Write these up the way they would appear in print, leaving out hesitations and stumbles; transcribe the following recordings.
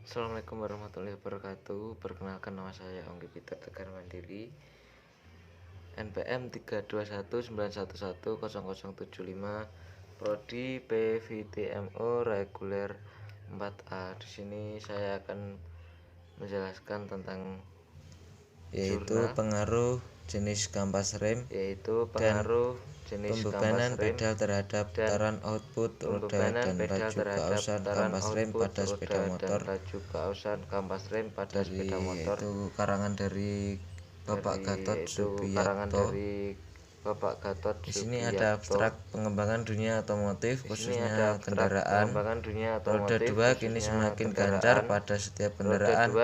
Assalamualaikum warahmatullahi wabarakatuh. Perkenalkan, nama saya Ongki Peter Tegar Mandiri, NPM 32191100075, Prodi PVTMO reguler 4A. Di sini saya akan menjelaskan tentang yaitu pengaruh jenis kampas rem dan pembebanan pedal terhadap putaran output roda dan laju keausan kampas rem pada sepeda motor. Itu karangan dari Bapak Gatot Subiakto. Di sini ada abstrak pengembangan dunia otomotif, khususnya kendaraan. Roda 2 kini semakin gancar pada setiap kendaraan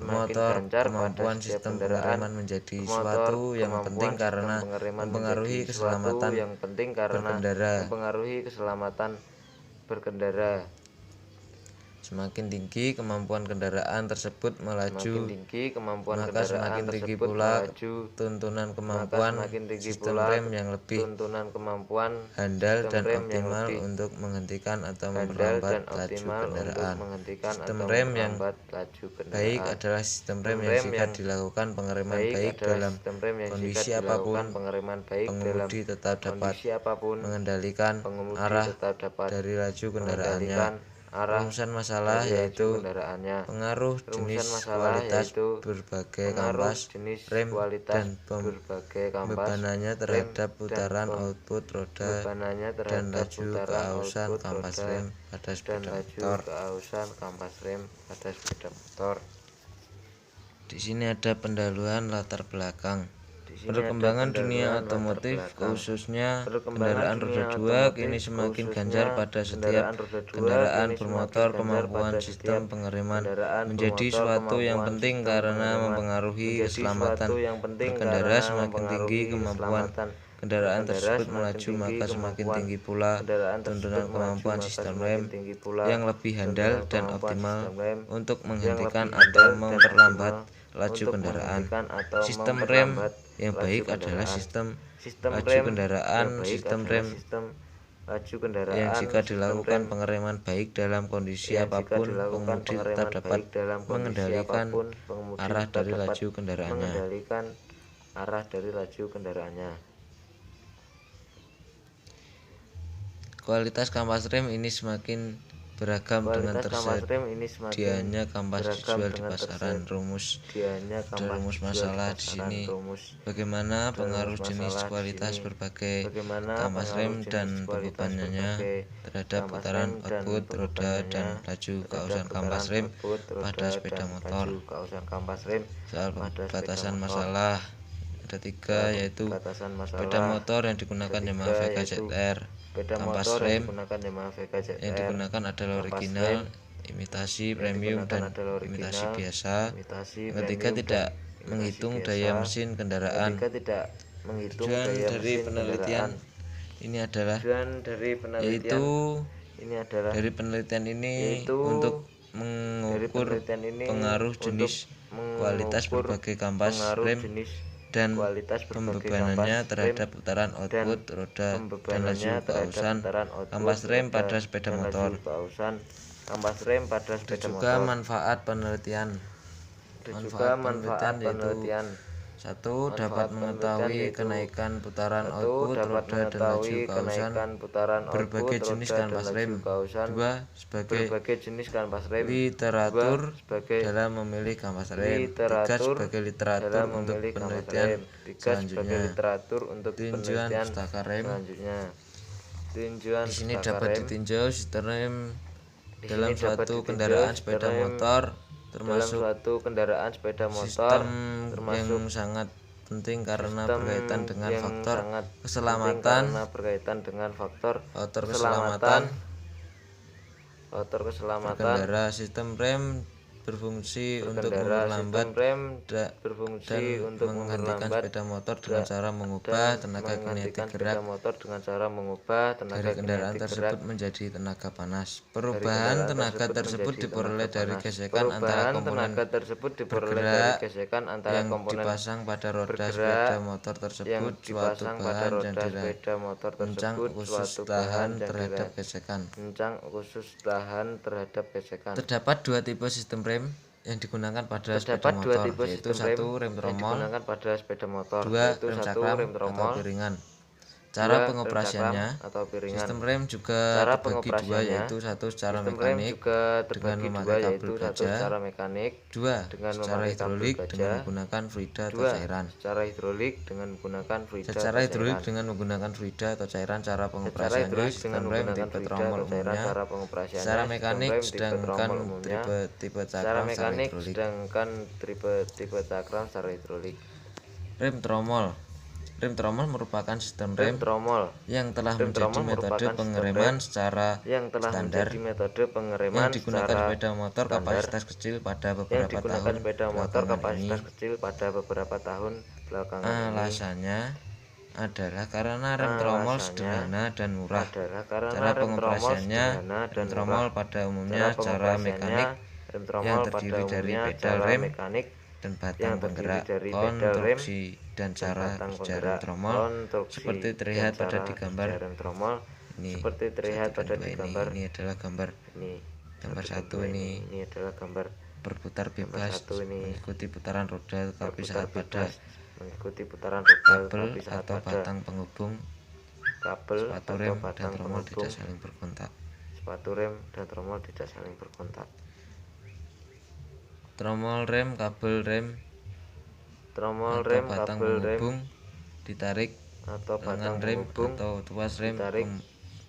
motor. Kemampuan sistem pengereman menjadi suatu yang penting karena mempengaruhi keselamatan berkendara. Semakin tinggi kemampuan kendaraan tersebut melaju, maka semakin tinggi pula tuntunan kemampuan sistem rem yang lebih handal dan optimal untuk menghentikan atau memperlambat laju kendaraan. Sistem rem yang baik adalah sistem rem yang jika dilakukan pengereman baik dalam kondisi apapun, pengemudi tetap dapat mengendalikan arah dari laju kendaraannya. Rumusan masalah yaitu pengaruh jenis, kualitas berbagai kampas rem dan pembebanannya terhadap putaran output roda dan laju keausan kampas rem pada sepeda motor. Di sini ada pendahuluan latar belakang. Perkembangan dunia otomotif, khususnya kendaraan roda 2, kini semakin ganjar pada setiap kendaraan bermotor. Kemampuan sistem pengereman menjadi suatu yang penting karena mempengaruhi keselamatan berkendara. Semakin tinggi kemampuan kendaraan tersebut melaju, maka semakin tinggi pula tuntunan kemampuan sistem rem yang lebih handal dan optimal untuk menghentikan atau memperlambat laju kendaraan. Sistem rem yang baik adalah sistem laju kendaraan. Sistem rem yang jika dilakukan pengereman baik dalam kondisi apapun, pengemudi tetap dapat mengendalikan arah dari laju kendaraannya. Kualitas kampas rem ini semakin beragam dengan tersedianya kampas dijual di pasaran. Ada rumus masalah di sini. Bagaimana pengaruh jenis, kualitas berbagai kampas rem dan pembebanannya terhadap putaran output roda dan laju keausan kampas rem pada sepeda motor. Soal batasan masalah ada 3, yaitu sepeda motor yang digunakan Yamaha Vega ZR. Kampas rem yang digunakan adalah original, imitasi premium, dan imitasi biasa. Yang ketiga, tidak menghitung daya mesin kendaraan. Tujuan dari penelitian ini adalah untuk mengukur pengaruh jenis, kualitas berbagai kampas rem dan pembebanannya terhadap putaran output roda dan laju keausan kampas rem pada sepeda motor. Ada juga manfaat penelitian. Yaitu 1. Dapat mengetahui kenaikan putaran output roda dan laju keausan berbagai jenis kampas rem. 2. Sebagai literatur dalam memilih kampas rem. 3. Sebagai literatur untuk penelitian selanjutnya. Tinjauan pustaka rem. Di sini dapat ditinjau sistem rem dalam suatu kendaraan sepeda motor, termasuk sistem yang sangat penting karena berkaitan dengan faktor keselamatan, faktor keselamatan berkendara. Sistem rem berfungsi untuk Berkendara. memperlambat Sistem rem dan berfungsi untuk menghentikan memperlambat sepeda motor dengan cara mengubah tenaga kinetik sepeda gerak motor dengan cara mengubah dari tenaga kendaraan kinetik tersebut gerak menjadi tenaga panas. dari Perubahan kendaraan tenaga tersebut diperoleh dari gesekan antara komponen tenaga tersebut diperoleh dari bergerak gesekan antara yang komponen dipasang pada roda bergerak sepeda motor tersebut, suatu dipasang pada bahan yang roda sepeda motor dirancang tersebut, khusus suatu tahan bahan yang terhadap gesekan. dirancang khusus tahan terhadap gesekan. Terdapat dua tipe sistem rem yang digunakan pada sepeda Terdapat dua motor, tipe yaitu sistem rem satu rem yang tromol, digunakan pada sepeda motor, dua yaitu rem satu cakram rem atau tromol, piringan. dua Cara rem pengoperasiannya, cakram atau piringan. sistem rem juga Cara dibagi dua, pengoperasiannya, yaitu satu secara sistem rem mekanik juga dengan terbagi memakai dua, kabel yaitu satu baja, secara mekanik dua dengan secara memakai kabel hidrolik baja, dengan menggunakan fluida atau dua cairan. secara hidrolik dengan menggunakan fluida Secara atau hidrolik cairan. dengan menggunakan fluida atau cairan. Cara Secara pengoperasiannya, hidrolik dengan sistem rem menggunakan tipe fluida tromol atau cairan. umumnya Cara pengoperasiannya, secara sistem mekanik, rem tipe sedangkan tromol umumnya tipe secara cakram secara mekanik, hidrolik. sedangkan tipe cakram secara hidrolik. Rem tromol. Rem tromol merupakan sistem Rem rem tromol yang telah Rem menjadi tromol metode merupakan sistem pengereman rem secara yang telah standar menjadi metode yang pengereman digunakan secara sepeda motor standar kapasitas kecil pada yang beberapa digunakan tahun sepeda motor belakangan ini. kapasitas kecil pada beberapa tahun belakangan ini. Alasannya adalah karena rem tromol sederhana dan murah. Adalah karena Cara rem tromol pengoperasiannya, sederhana dan rem tromol murah. pada Cara umumnya secara pengoperasiannya, mekanik rem yang tromol pada terdiri dari umumnya pedal secara rem mekanik dan yang batang terdiri penggerak. dari pedal rem Konstruksi dan dan cara batang kerja rem penggerak. tromol Konstruksi seperti dan terlihat pada cara di kerja gambar rem tromol ini. seperti terlihat Satu dan pada dua di ini. gambar Ini adalah gambar ini. gambar dan satu dua ini ini adalah gambar berputar bebas satu ini mengikuti putaran roda, tetapi berputar saat pada bebas mengikuti putaran roda, kabel tapi saat atau pada batang penghubung kabel sepatu atau rem dan batang tromol tidak penghubung saling berkontak. sepatu rem dan tromol tidak saling berkontak. Tromol rem, kabel rem Tromol atau rem, batang kabel rem penghubung ditarik atau batang lengan rem penghubung atau tuas rem ditarik lengan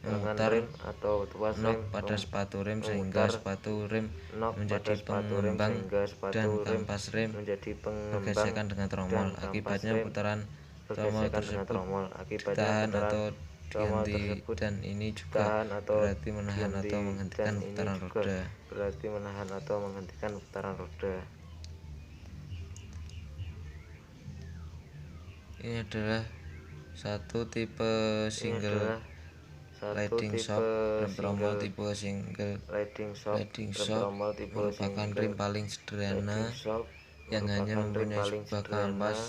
memutar rem atau tuas rem nok pada sepatu rem sehingga memutar sepatu rem nok menjadi pada sepatu rem pengembang sehingga sepatu dan rem kampas rem menjadi pengembang bergesekan dengan tromol. dan kampas Akibatnya rem putaran tromol bergesekan dengan tersebut tromol. Akibatnya ditahan putaran atau tromol dihenti tersebut dan ini juga ditahan atau berarti menahan dihenti, atau menghentikan dan ini putaran juga roda. berarti menahan atau menghentikan putaran roda. Ini adalah satu tipe Ini single adalah satu sliding tipe shock rem tromol single tipe single sliding shock sliding rem shock tromol tipe merupakan single rem paling sederhana sliding shock yang hanya merupakan rem mempunyai paling sebuah sederhana kampas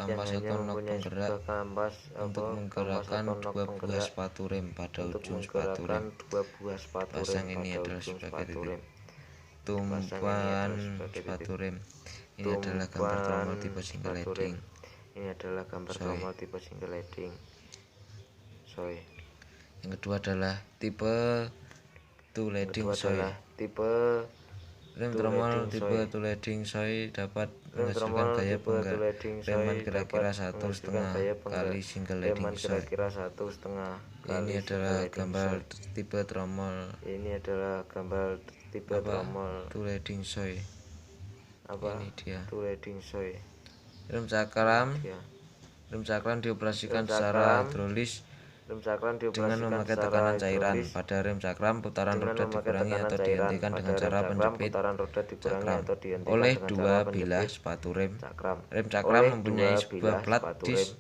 yang hanya atau nok mempunyai penggerak sebuah kampas untuk kampas menggerakkan atau nok dua buah penggerak sepatu rem pada untuk ujung sepatu rem. menggerakkan dua buah sepatu rem Pasang ini pada adalah ujung sebagai sepatu titik rem. tumpuan sebagai sepatu titik rem. Ini adalah gambar tromol tipe single sepatu leading. rem. Ini adalah gambar Soy. tromol tipe single leading. Soy. Yang kedua adalah tipe two Yang leading kedua soy. adalah tipe Rem two tromol leading tipe soy. two leading soy dapat Rem menghasilkan tromol gaya tipe two leading soy pengereman kira-kira dapat satu menghasilkan setengah gaya kali single pengereman leading soy. kira-kira 1,5 Ini kali adalah single leading gambar soy. tipe tromol Ini adalah gambar tipe tromol two leading soy. apa? Ini dia. Two leading soy. Rem cakram. Ya. Rem cakram dioperasikan Rem secara cakram hidrolis Rem cakram dengan dioperasikan memakai secara tekanan cairan. hidrolis Pada rem cakram putaran dengan roda memakai dikurangi tekanan atau cairan. dihentikan dengan Pada cara rem cakram penjepit putaran roda dikurangi cakram atau dihentikan oleh dengan dua cara bilah penjepit sepatu rem. cakram. Rem cakram Oleh mempunyai dua sebuah bilah plat sepatu disk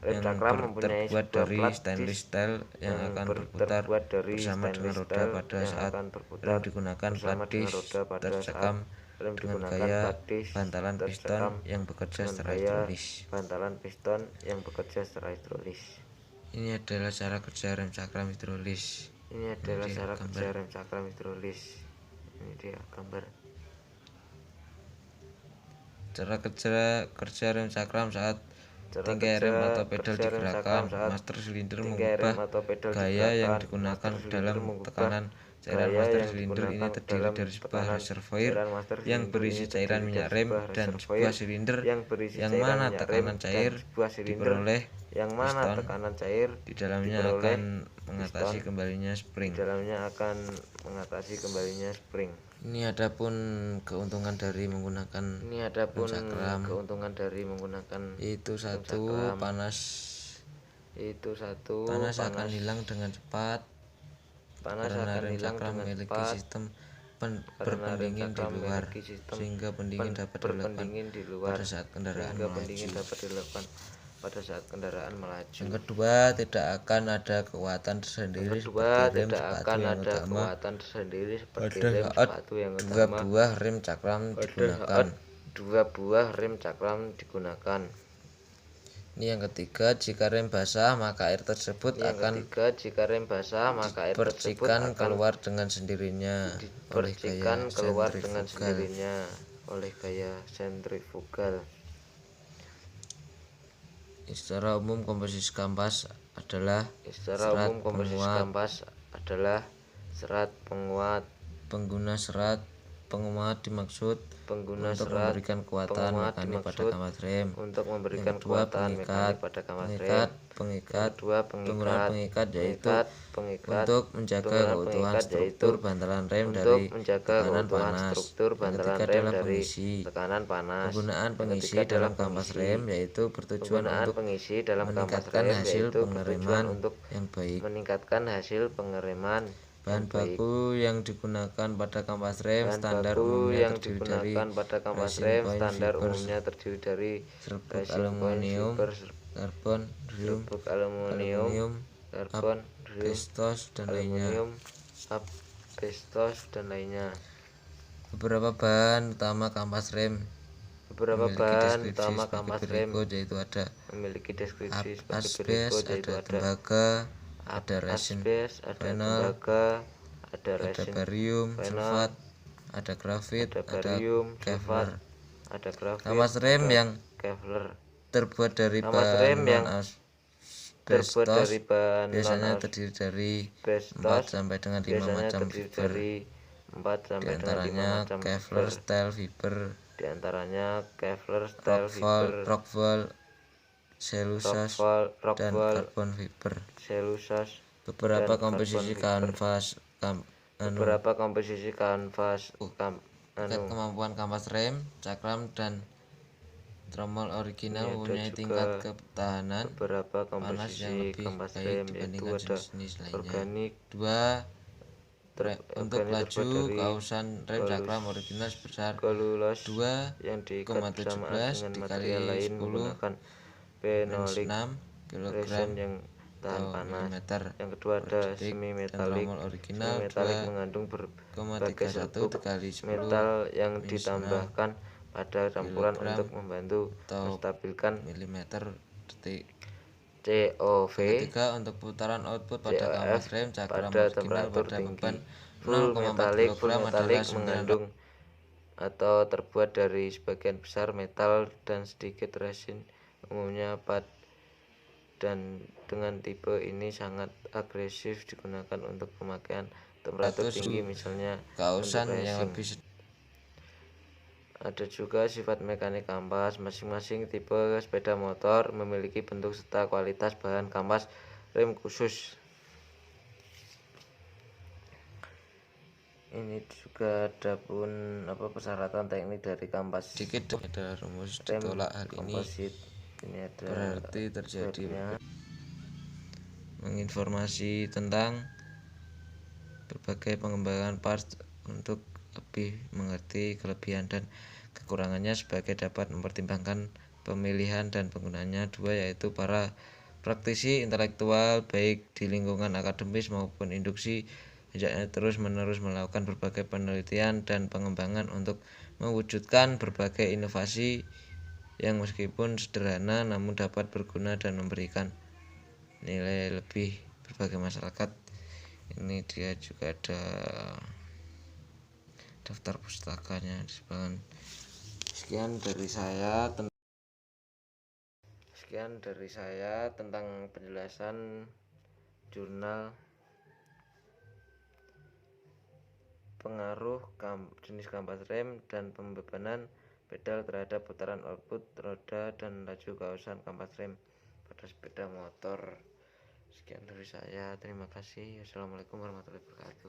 Rem yang cakram mempunyai terbuat sebuah dari plat stainless disk steel yang akan berputar terbuat dari bersama dengan stainless roda steel pada yang saat akan berputar rem digunakan. Plat bersama dengan disk roda pada tercekam saat rem dengan digunakan. gaya Plat disk bantalan piston tercekam yang bekerja dengan secara gaya hidrolis. bantalan piston yang bekerja secara hidrolis. Ini adalah cara kerja rem cakram hidrolis. Ini adalah dia cara gambar. kerja rem cakram hidrolis. Ini dia gambar. Cara kerja rem cakram saat Cara tingkai kerja rem atau pedal rem digerakkan. cakram saat Master silinder tingkai rem mengubah atau pedal gaya yang digerakkan. digunakan Master dalam silinder mengubah tekanan cairan. gaya Master yang silinder ini digunakan terdiri dalam dari sebuah tekanan reservoir cairan. Master yang silinder berisi ini cairan terdiri minyak dari rem sebuah dan reservoir sebuah silinder yang berisi yang cairan mana minyak tekanan rem cair dan sebuah silinder diperoleh yang mana piston tekanan cair di dalamnya diperoleh akan mengatasi piston kembalinya di spring. dalamnya akan mengatasi kembalinya spring. Ini adapun keuntungan dari menggunakan Ini adapun rem cakram, keuntungan dari menggunakan itu satu cakram. panas panas akan hilang dengan cepat panas karena akan rem hilang cakram dengan memiliki cepat sistem berpendingin di cakram luar, memiliki sistem sehingga pendingin dapat dilakukan berpendingin di luar, pada saat kendaraan sehingga melaju. pendingin dapat dilakukan pada saat kendaraan melaju. Yang kedua, tidak akan ada kekuatan tersendiri seperti rem sepatu yang utama pada saat dua buah rem cakram digunakan. Ini yang ketiga, jika rem basah maka air tersebut akan dipercikan keluar dengan sendirinya oleh gaya sentrifugal. Secara umum komposisi kampas adalah serat penguat. Pengguna serat penguat dimaksud untuk memberikan kekuatan mekanik pada kampas rem. Yang kedua, pengikat. Penggunaan pengikat yaitu untuk menjaga keutuhan struktur bantalan rem dari tekanan panas. Yang ketiga adalah pengisi. Penggunaan pengisi dalam kampas rem yaitu bertujuan untuk meningkatkan hasil pengereman yang baik. Bahan baku yang digunakan pada kampas rem standar umumnya terdiri dari resin fiber, serbuk aluminium, karbon, asbestos, dan lainnya. Beberapa bahan utama kampas rem memiliki deskripsi sebagai berikut, yaitu ada asbes, ada tembaga, ada resin vinyl, ada barium sulfat, ada grafit, ada kevlar. Kampas rem yang terbuat dari bahan non-asbestos biasanya terdiri dari 4 sampai dengan 5 macam fiber, di antaranya kevlar, steel fiber, rockwool, cellulose, dan karbon fiber. Beberapa komposisi kanvas kemampuan kampas rem, cakram, dan tromol original mempunyai tingkat ketahanan panas yang lebih baik dibandingkan jenis-jenis lainnya. 2. Untuk laju kausan rem cakram original sebesar 2,17 dikali 10 - 6 kg atau milimeter per detik, dan tromol original 2,31 dikali 10 - 6 kg atau milimeter detik. Ketiga, untuk putaran output pada kampas rem cakram original pada beban 0,4 kg adalah 9 atau terbuat dari sebagian besar metal dan sedikit resin, umumnya dan dengan tipe ini sangat agresif digunakan untuk pemakaian temperatur tinggi, misalnya kausan untuk yang racing. lebih Ada juga sifat mekanik kampas. Masing-masing tipe sepeda motor memiliki bentuk serta kualitas bahan kampas rem khusus. Ini juga ada pun persyaratan teknik dari kampas sedikit ada rumus ditolak. Hal ini berarti terjadi menginformasi tentang berbagai pengembangan parts untuk lebih mengerti kelebihan dan kekurangannya sebagai dapat mempertimbangkan pemilihan dan penggunaannya. 2. Yaitu para praktisi intelektual baik di lingkungan akademis maupun induksi hendaknya terus-menerus melakukan berbagai penelitian dan pengembangan untuk mewujudkan berbagai inovasi yang meskipun sederhana namun dapat berguna dan memberikan nilai lebih berbagai masyarakat. Ini dia juga ada daftar pustakanya di sebelah. Sekian dari saya tentang penjelasan jurnal pengaruh jenis kampas rem dan pembebanan pedal terhadap putaran output roda dan laju kausan kampas rem pada sepeda motor. Sekian dari saya, terima kasih. Wassalamualaikum warahmatullahi wabarakatuh.